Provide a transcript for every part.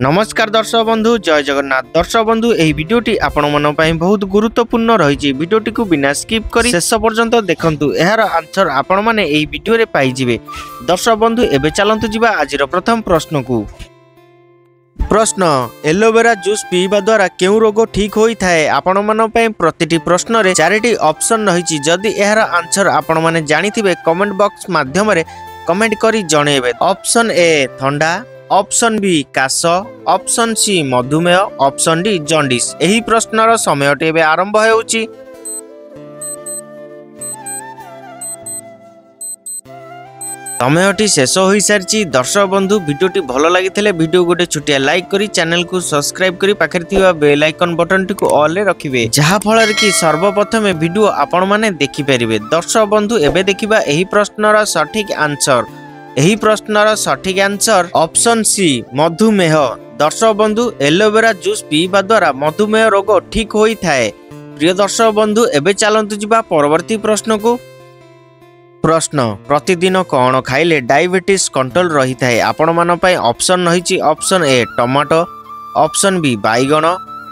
नमस्कार दर्शक बंधु जय जगन्नाथ। दर्शक बंधु एही वीडियोटी आपण मन पई बहुत गुरुत्वपूर्ण रही। वीडियोटी को बिना स्किप करी शेष पर्यंत देखंतु। एहार आंसर आपण माने एही वीडियो रे पाई जिवे। दर्शक बंधु एबे चलंतु जिबा आजिर प्रथम प्रश्न को। प्रश्न एलोवेरा जूस पीवा द्वारा केउ रोग ठीक होई थाए? आपण मन पई प्रतिटी प्रश्न रे चारिटी ऑप्शन रही। जदि एहार आंसर आपण माने जानिथिबे कमेंट बॉक्स माध्यम रे कमेंट करी जणेबे। ऑप्शन ए ठंडा, ऑप्शन बी काश, ऑप्शन सी मधुमेह, ऑप्शन डी जॉन्डिस। एही प्रश्नर समयटी एबे आरंभ हेउची। समयटी शेष हो सारी। दर्शक बंधु वीडियोटी भल लगी वीडियो गोटे छुटिया लाइक करी चैनल को सब्सक्राइब करी पाखरे थिबा बेल आइकन बटन टी को ऑल रे रखिबे, जहा फल कि सर्वप्रथम वीडियो आपण माने देखि परिबे। दर्शक बंधु एबे देखिबा एही प्रश्नर सठिक आंसर। एही प्रश्नर सठिक आंसर ऑप्शन सी मधुमेह। दर्शक बंधु एलोवेरा जूस पीवा द्वारा मधुमेह रोग ठीक होई थाए। प्रिय दर्शक बंधु एबे चलंतु जिबा परवर्ती प्रश्न को। प्रश्न प्रतिदिन कौन खाइले डायबिटीज कंट्रोल रही थाए? आपण मन पई ऑप्शन रही। Option A tomato, option B बैगण,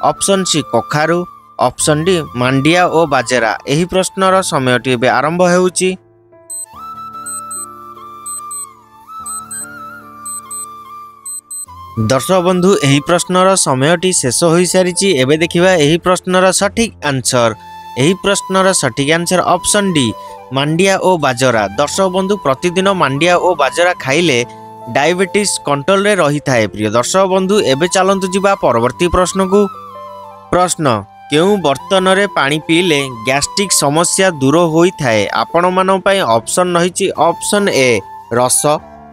ऑप्शन सी कखारु, ऑप्शन डी मांडिया और बाजरा। एही प्रश्नर समयटी एबे आरंभ हेउची। दर्शक बंधु एही प्रश्नर समयटी शेष हो सारी। एबे देखिबा एही प्रश्नर सठिक आंसर। एही प्रश्नर सठिक आंसर ऑप्शन डी मांडिया और बाजरा। दर्शक बंधु प्रतिदिन मांडिया और बाजरा खाइले डायबिटीज कंट्रोल रे रही थाए। प्रिय दर्शक बंधु एबे चलंतु जिबा परवर्ती प्रश्न को। प्रश्न केउ बर्तन रे पानी पीले गैस्ट्रिक समस्या दूर होई थाए? आपण मन पई ऑप्शन रही। ऑप्शन ए रस,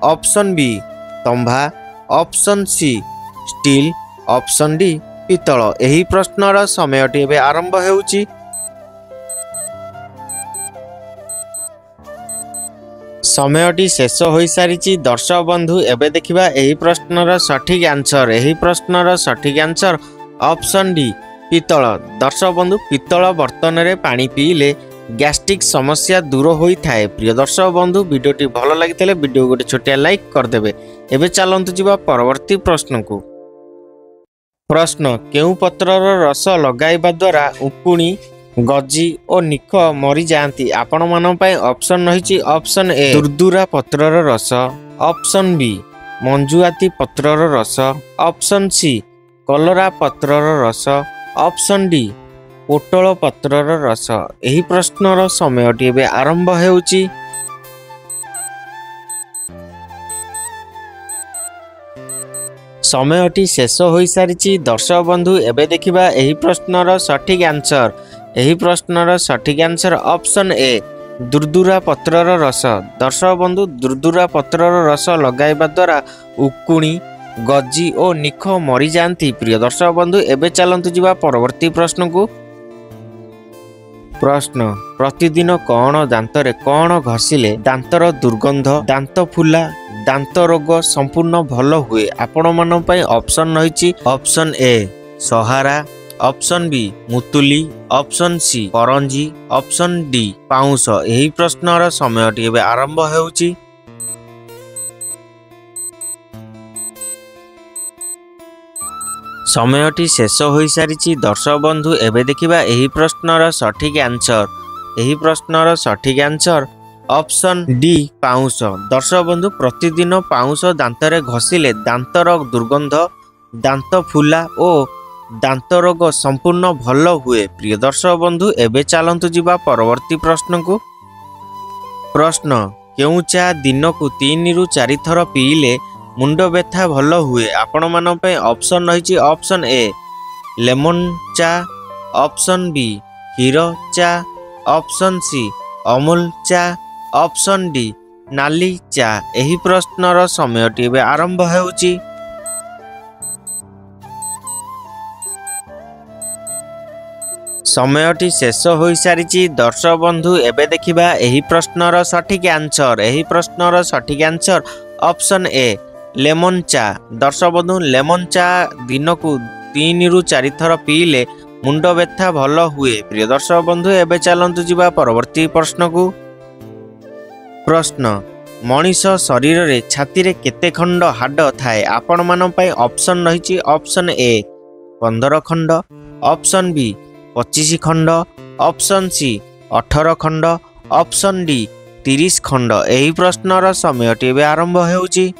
ऑप्शन बी तंभा, option C steel, option D पितल। एही प्रश्नर समयटी एबे आरंभ हेउची। समयटी शेष हो सारी। दर्शक बंधु एबे देखिबा एही प्रश्नर सठिक आंसर। एही प्रश्नर सठिक आंसर ऑप्शन डी पितल। दर्शक बंधु पितल बर्तन रे पानी पीले गैस्ट्रिक समस्या दूर होई थाए। प्रिय दर्शक बंधु वीडियोटी भल लगी वीडियो गोटे छोटिया लाइक करदेबे। एबे चलंतु जिबा परवर्ती प्रश्न को। प्रश्न केउ पत्रर रस लगाइबा द्वारा उकुणी, गजी और निख मरी जाती? आपण मन पई ऑप्शन रही। ऑप्शन ए दुर्दुरा पत्रर रस, ऑप्शन बी मंजुआती पत्रर रस, ऑप्शन सी कलरा पत्रर रस, ऑप्शन डी पोटल पत्रर रस। एही प्रश्नर समयटी एबे आरंभ हेउची। समयटी शेष हो सारी। दर्शक बंधु एबे देखिबा एही प्रश्नर सठिक आंसर। एही प्रश्नर सठिक आंसर ऑप्शन ए दुर्दुरा पत्रर रस। दर्शक बंधु दुर्दुरा पत्रर रस लगाइबा द्वारा उकुणी, गजी और निख मरी जाती। प्रिय दर्शक बंधु एबे चलंतु जिबा परवर्ती प्रश्न को। प्रश्न प्रतिदिन कौन दांतरे कौन घसिले दांतर दुर्गंध, दांत फुला, दांत रोग संपूर्ण भल हुए? आपण मन पई ऑप्शन रही। ऑप्शन ए सहारा, ऑप्शन बी मुतुली, ऑप्शन सी करंजी, ऑप्शन डी पाउंस। एही प्रश्नर समयटी एबे आरंभ हेउची। समयटी शेष हो सारी। दर्शक बंधु एबे देखिबा एही प्रश्नर सठिक आंसर। एही प्रश्नर सठिक आंसर ऑप्शन डी पाउंस। दर्शक बंधु प्रतिदिन पाउंस दांतरे घसिले दांतर दुर्गंध, दांत फुला और दांत रोग संपूर्ण भल हुए। प्रिय दर्शक बंधु एबे चलंतु जिबा परवर्ती प्रश्न को। प्रश्न केउ चा दिन को 3 रु 4 थर पीले मुंड व्यथा भल हुए? आपण मन पे ऑप्शन रही। ऑप्शन ए लेमन चा, ऑप्शन बी हीरो चा, ऑप्शन सी अमूल चा, ऑप्शन डी नाली चा। एही प्रश्नर समयटी एबे आरंभ हेउची। समयटी शेष हो सारी। दर्शक बंधु एबे देखिबा एही प्रश्नर सठिक आंसर। एही प्रश्नर सठिक आंसर ऑप्शन ए लेमन चा। दर्शक बंधु लेमन चा दिन को 3 रु 4 थर पीले मुंड व्यथा भल हुए। प्रिय दर्शक बंधु एबे चलंतु जिबा परवर्ती प्रश्न को। प्रश्न मनीष शरीर रे छाती रे केते खंड हाड थाए आपण मान पई ऑप्शन रहिछि ऑप्शन ए 15 खंड, ऑप्शन बी 25 खंड, ऑप्शन सी 18 खंड, ऑप्शन डी 30 खंड। एही प्रश्नर समयटी एबे आरंभ हेउछि।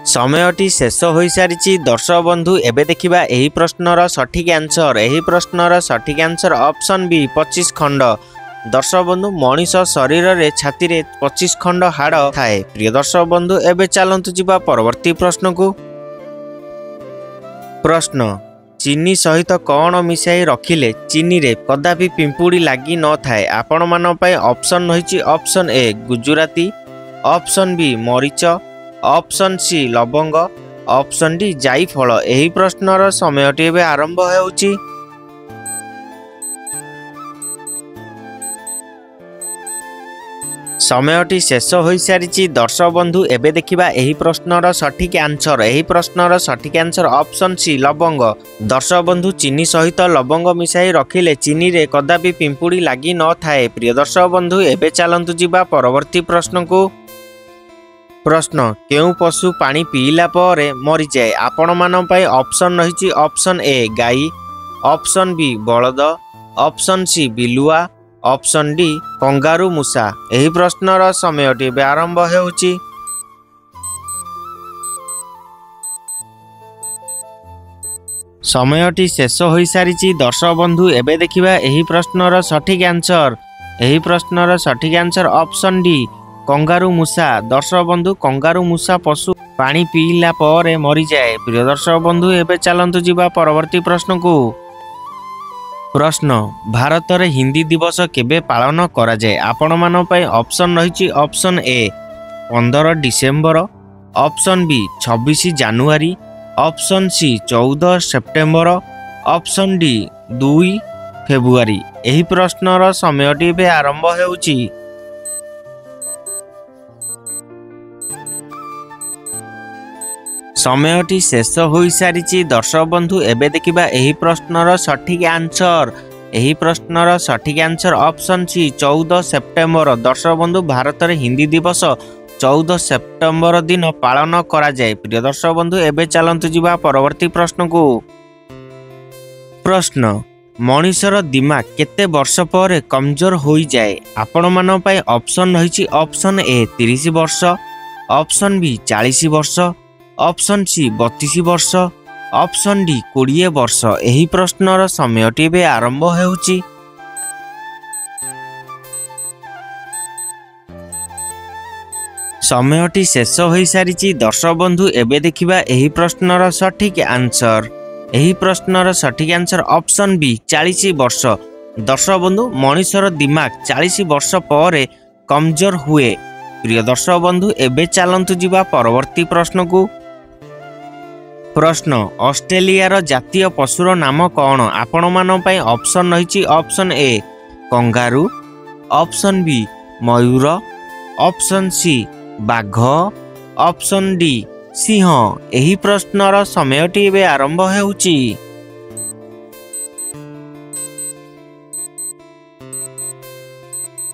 समयटी शेष हो सारी दर्शक बंधु एबे देखिबा एही प्रश्नर सठिक आंसर। एही प्रश्नर सठिक आंसर ऑप्शन बी 25 खंड। दर्शक बंधु मनीष शरीर रे छाती रे 25 खंड हाड़ थाए। प्रिय दर्शक बंधु एबे चलंतु जिबा परवर्ती प्रश्न को। प्रश्न चीनी सहित कौन मिसाई रखिले चीनी रे कदापि पिंपुड़ी लगी न थाए आपण मान पई ऑप्शन रहिछि ऑप्शन ए गुजराती, ऑप्शन बी मरीच, ऑप्शन सी लवंग, ऑप्शन डी जायफल। एही प्रश्नर समयटी एबे आरंभ हेउछि। समयटी शेष हो सारी दर्शक बंधु एबे देखिबा एही प्रश्नर सठिक आंसर। एही प्रश्नर सठिक आंसर ऑप्शन सी लवंग। दर्शक बंधु चीनी सहित लवंग मिसाई रखिले चीनी रे कदापि पिंपुड़ी लगी न थाए। प्रिय दर्शक बंधु एबे चलंतु जिबा परवर्ती प्रश्न को। प्रश्न केउ पशु पानी पीला परे मरी जाए आपण मान पई ऑप्शन रहिछि ऑप्शन ए गाई, ऑप्शन बी बलद, ऑप्शन सी बिलुआ, ऑप्शन डी कंगारू मूषा। एही प्रश्नर समयटी एबे आरंभ हेउछि। समयटी शेष हो सारी दर्शक बंधु एबे देखिबा एही प्रश्नर सठिक आंसर। एही प्रश्नर सठिक आंसर ऑप्शन डी कंगारू मूषा। दर्शक बंधु कंगारू मूषा पशु पानी पीला परे मरी जाए। प्रिय दर्शक बंधु एबे चलंतु जिबा परवर्ती प्रश्न को। प्रश्न भारत रे हिंदी दिवस केबे पालन करा जाए आपण मान पई ऑप्शन रहिछि option A 15 December, option B 26 जनवरी, option C 14 September, option D 2 February. एही प्रश्नर समयटी एबे आरंभ हेउछि। समयटी शेष हो सारी दर्शक बंधु एबे देखिबा एही प्रश्नर सठिक आंसर। एही प्रश्नर सठिक आंसर ऑप्शन सी 14 सेप्टेम्बर। दर्शक बंधु भारत रे हिंदी दिवस 14 सेप्टेम्बर दिन पालन करा जाए। प्रिय दर्शक बंधु एबे चलंतु जिबा परवर्ती प्रश्न को। प्रश्न मनीषर दिमाग केते वर्ष पर कमजोर हो जाए आपण मान पई ऑप्शन रहिछि ऑप्शन ए 30 वर्ष, ऑप्शन बी 40 वर्ष, ऑप्शन सी 32 वर्ष, ऑप्शन डी 20 वर्ष। एही प्रश्नर समयटी एबे आरंभ हेउछि। समयटी शेष हो सारी दर्शक बंधु एबे देखिबा एही प्रश्नर सठिक आंसर। एही प्रश्नर सठिक आंसर ऑप्शन बी 40 वर्ष। दर्शक बंधु मनीषर दिमाग 40 वर्ष पर कमजोर हुए। प्रिय दर्शक बंधु एबे चलंतु जिबा परवर्ती प्रश्न को। प्रश्न ऑस्ट्रेलिया जातीय पशुर नाम कौन आपण मान पई ऑप्शन रहिछि option A kangaroo, option B मयूर, ऑप्शन सी बाघ, ऑप्शन डी सिंह। एही प्रश्नर समयटी एबे आरंभ हेउछि।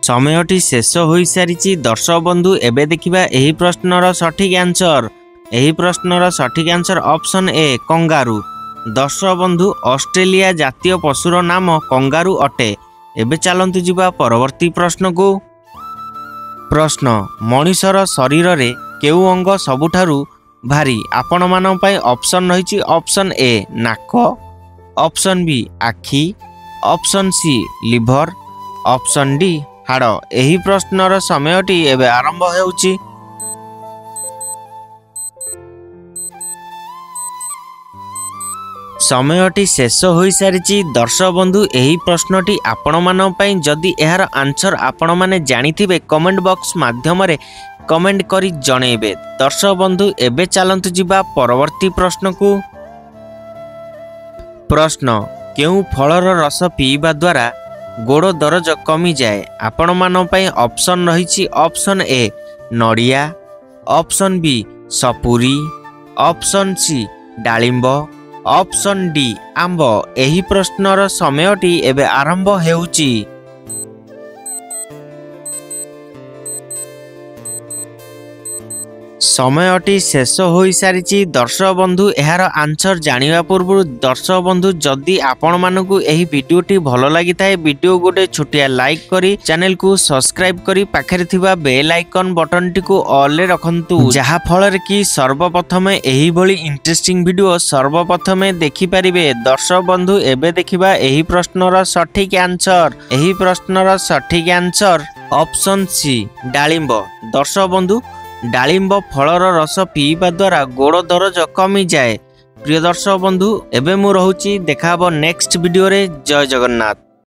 समयटी शेष हो सारी दर्शक बंधु एबे देखिबा एही प्रश्नर सठिक आंसर। एही प्रश्नर सठिक आंसर ऑप्शन ए कंगारू। दर्शक बंधु ऑस्ट्रेलिया जातीय पशुर नाम कंगारू अटे। एबे चलंतु जिबा परवर्ती प्रश्न को। प्रश्न मनीषर शरीर रे केउ अंग सबुठारु भारी आपण मान पई ऑप्शन रहिछि ऑप्शन ए नाक, ऑप्शन बी आखि, option C liver, option D हाड़। एही प्रश्नर समयटी एबे आरंभ हेउछि। समयटी शेष हो सारी दर्शक बंधु एही प्रश्नटी आपण मान पई जदि एहार आंसर आपण माने जानिथिबे कमेंट बॉक्स माध्यम रे कमेंट करी जणेबे। दर्शक बंधु एबे चलंतु जिबा परवर्ती प्रश्न को। प्रश्न केउ फलर रस पीवा द्वारा गोड़ दरज कमी जाए आपण मान पई ऑप्शन रहिछि ऑप्शन ए नड़िया, ऑप्शन बी सपुरी, ऑप्शन सी डालिंब, ऑप्शन डी आंब। एही प्रश्नर समयटी एबे आरंभ हेउछि। ସମୟଟି ଶେଷ ହୋଇସାରିଛି। ଦର୍ଶକ ବନ୍ଧୁ ଏହାର ଆନ୍ସର ଜାଣିବା ପୂର୍ବରୁ ଦର୍ଶକ ବନ୍ଧୁ ଯଦି ଆପଣମାନଙ୍କୁ ଏହି ଭିଡିଓଟି ଭଲ ଲାଗିଥାଏ ଭିଡିଓ ଗୋଟେ ଛୋଟିଆ ଲାଇକ୍ କରି ଚ୍ୟାନେଲକୁ ସବସ୍କ୍ରାଇବ କରି ପାଖରେ ଥିବା ବେଲ୍ ଆଇକନ୍ ବଟନଟିକୁ ଅଲରେ ରଖନ୍ତୁ, ଯାହା ଫଳରେ କି ସର୍ବପ୍ରଥମେ ଏହିଭଳି ଇଣ୍ଟରେଷ୍ଟିଂ ଭିଡିଓ ସର୍ବପ୍ରଥମେ ଦେଖିପାରିବେ। ଦର୍ଶକ ବନ୍ଧୁ ଏବେ ଦେଖିବା ଏହି ପ୍ରଶ୍ନର ସଠିକ ଆନ୍ସର। ଏହି ପ୍ରଶ୍ନର ସଠିକ ଆନ୍ସର ଅପସନ ସି ଡାଳିମ୍ବ। ଦର୍ଶକ ବନ୍ଧୁ ଡାଳିମ୍ବ ଫଳର ରସ ପିଇବା ଦ୍ୱାରା ଗୋଡ଼ ଦରଜ କମିଯାଏ। ପ୍ରିୟ ଦର୍ଶକ ବନ୍ଧୁ ଏବେ ମୁଁ ରହୁଛି, ଦେଖାହବ ନେକ୍ସଟ ଭିଡିଓରେ। ଜୟ ଜଗନ୍ନାଥ।